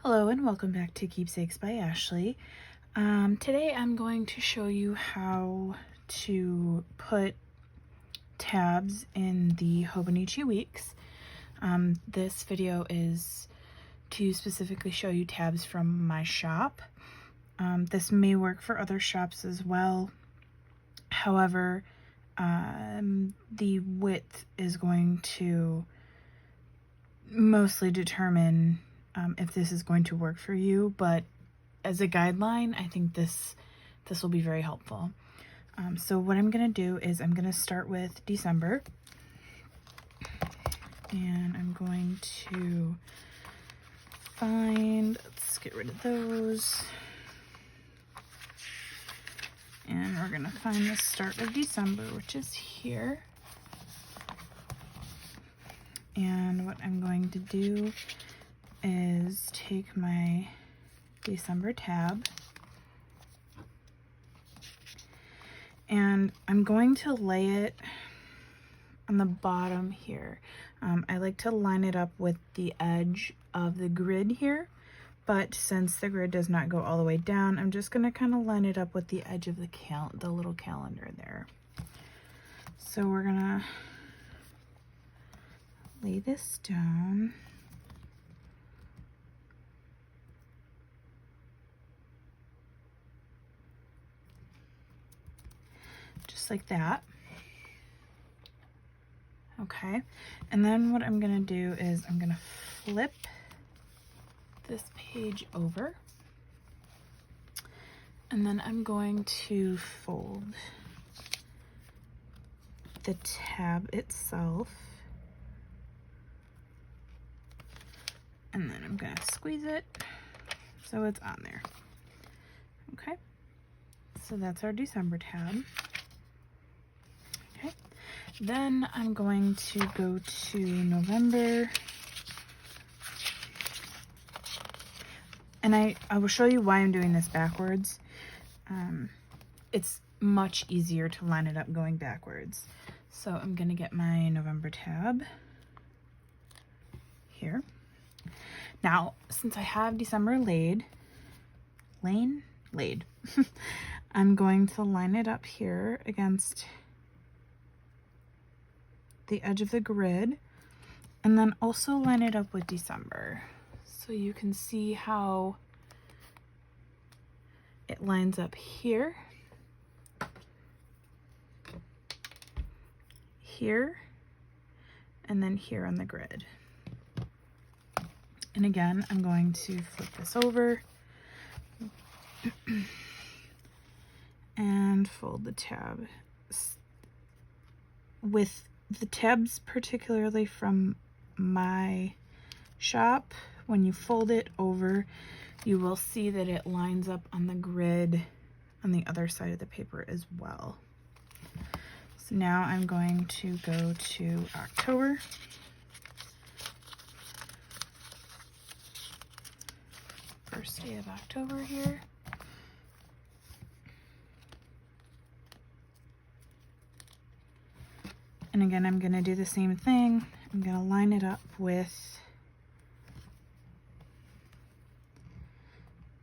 Hello and welcome back to Keepsakes by Ashley. Today I'm going to show you how to put tabs in the Hobonichi Weeks. This video is to specifically show you tabs from my shop. This may work for other shops as well. However, the width is going to mostly determine if this is going to work for you, but as a guideline, I think this will be very helpful. So what I'm going to do is I'm going to start with December, and I'm going to let's get rid of those, and we're going to find the start of December, which is here. And what I'm going to do is take my December tab, and I'm going to lay it on the bottom here. I like to line it up with the edge of the grid here, but since the grid does not go all the way down, I'm just going to kind of line it up with the edge of the little calendar there. So we're gonna lay this down. Just like that. Okay, and then what I'm gonna do is I'm gonna flip this page over, and then I'm going to fold the tab itself, and then I'm gonna squeeze it so it's on there. Okay, so that's our December tab. Okay, then I'm going to go to November, and I will show you why I'm doing this backwards. It's much easier to line it up going backwards. So I'm gonna get my November tab here. Now, since I have December laid, I'm going to line it up here against the edge of the grid, and then also line it up with December, so you can see how it lines up here, here, and then here on the grid. And again, I'm going to flip this over and fold the tab. With the tabs, particularly from my shop, when you fold it over, you will see that it lines up on the grid on the other side of the paper as well. So now I'm going to go to October. First day of October here. And again, I'm going to do the same thing. I'm going to line it up with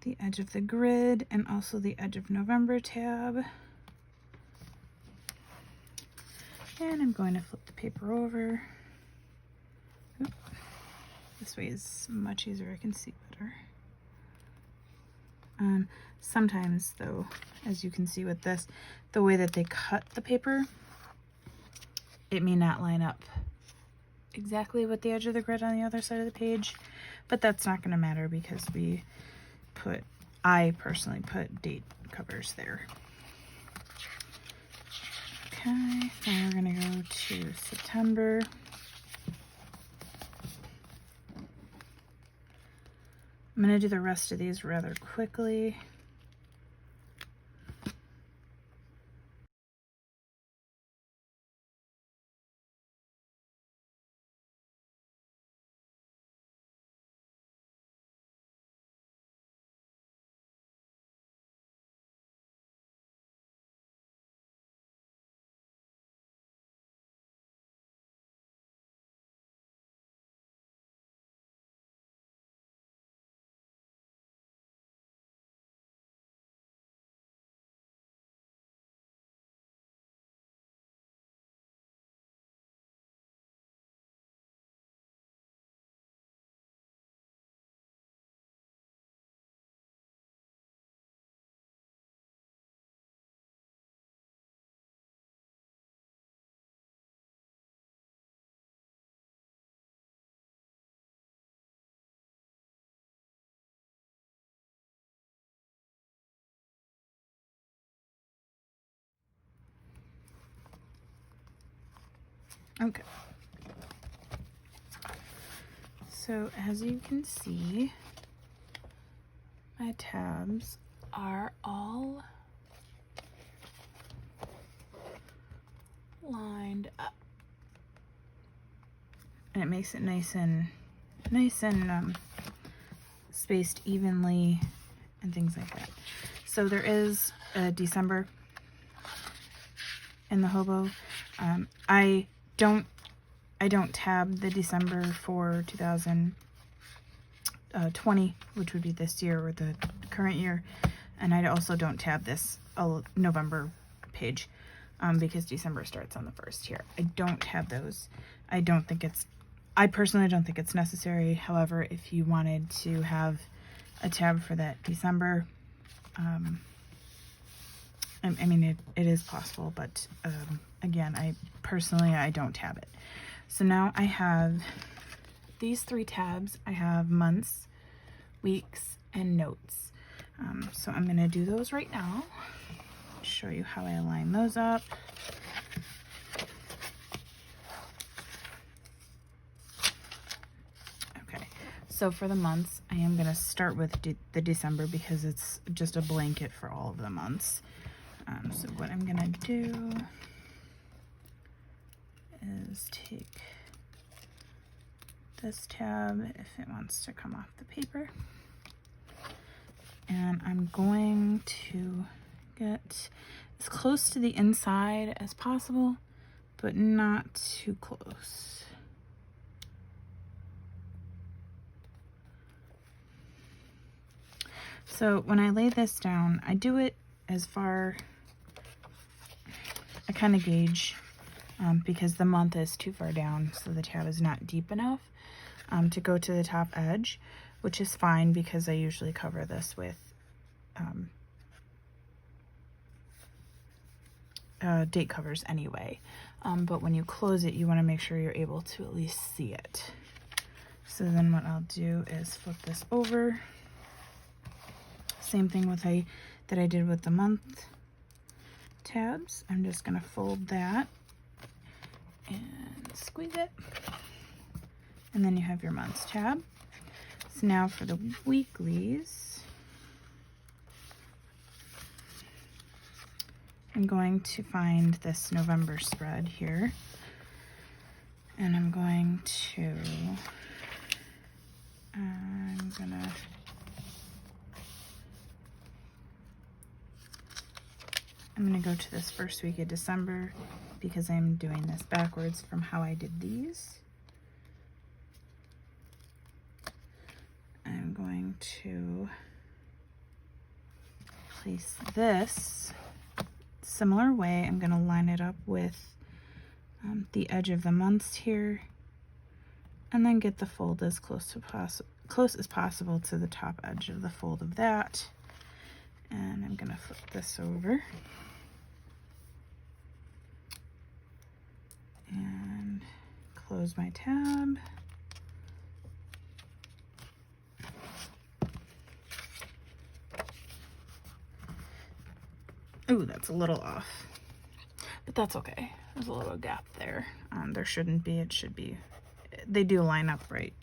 the edge of the grid and also the edge of November tab. And I'm going to flip the paper over. Oop. This way is much easier, I can see better. Sometimes though, as you can see with this, the way that they cut the paper, it may not line up exactly with the edge of the grid on the other side of the page, but that's not going to matter because I personally put date covers there. Okay, now we're going to go to September. I'm going to do the rest of these rather quickly. Okay. So as you can see, my tabs are all lined up. And it makes it nice and spaced evenly and things like that. So there is a December in the Hobo. I don't tab the December for 2020, which would be this year or the current year, and I also don't tab this November page because December starts on the 1st here. I don't tab those. I personally don't think it's necessary. However, if you wanted to have a tab for that December, I mean, it is possible, but again, I don't tab it. So now I have these 3 tabs. I have months, weeks, and notes. So I'm going to do those right now. Show you how I line those up. Okay, so for the months, I am going to start with the December because it's just a blanket for all of the months. So what I'm gonna do is take this tab, if it wants to come off the paper, and I'm going to get as close to the inside as possible, but not too close. So when I lay this down, I do it as far, I kind of gauge because the month is too far down, so the tab is not deep enough to go to the top edge, which is fine because I usually cover this with date covers anyway. But when you close it, you want to make sure you're able to at least see it. So then what I'll do is flip this over. Same thing with that I did with the month tabs. I'm just going to fold that and squeeze it. And then you have your months tab. So now for the weeklies, I'm going to find this November spread here. And I'm going to, I'm gonna go to this first week of December because I'm doing this backwards from how I did these. I'm going to place this similar way. I'm gonna line it up with the edge of the months here, and then get the fold as close as possible to the top edge of the fold of that. And I'm gonna flip this over and close my tab. Ooh, that's a little off, but that's okay. There's a little gap there. There shouldn't be. It should be. They do line up right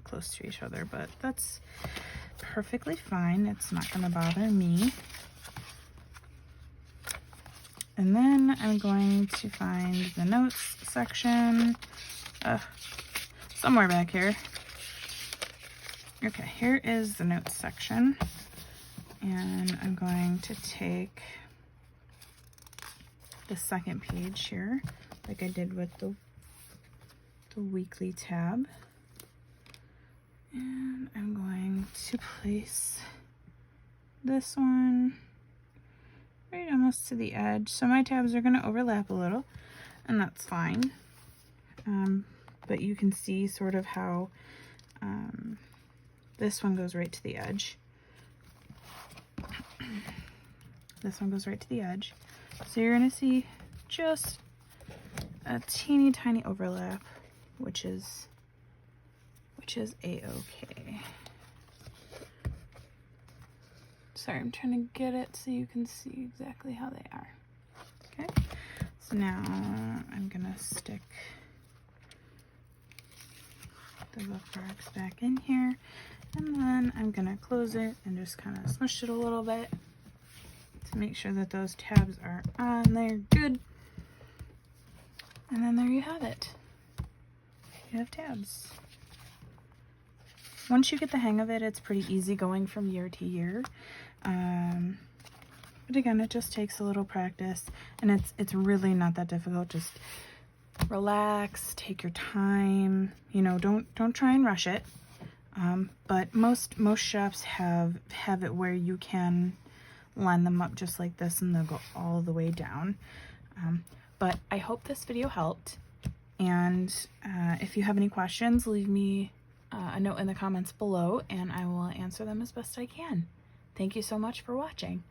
close to each other, but that's perfectly fine. It's not going to bother me. And then I'm going to find the notes section somewhere back here. Okay, here is the notes section, and I'm going to take the second page here, like I did with the weekly tab, and I'm going to place this one right almost to the edge. So my tabs are going to overlap a little, and that's fine. But you can see sort of how this one goes right to the edge. This one goes right to the edge. So you're going to see just a teeny tiny overlap, which is a-okay. Sorry, I'm trying to get it so you can see exactly how they are. Okay, so now I'm gonna stick the bookmarks back in here, and then I'm gonna close it and just kind of smush it a little bit to make sure that those tabs are on there good. And then there you have it. You have tabs. Once you get the hang of it, it's pretty easy going from year to year. But again, it just takes a little practice, and it's really not that difficult. Just relax, take your time. You know, don't try and rush it. But most shops have it where you can line them up just like this, and they'll go all the way down. But I hope this video helped, and if you have any questions, leave me a note in the comments below, and I will answer them as best I can. Thank you so much for watching.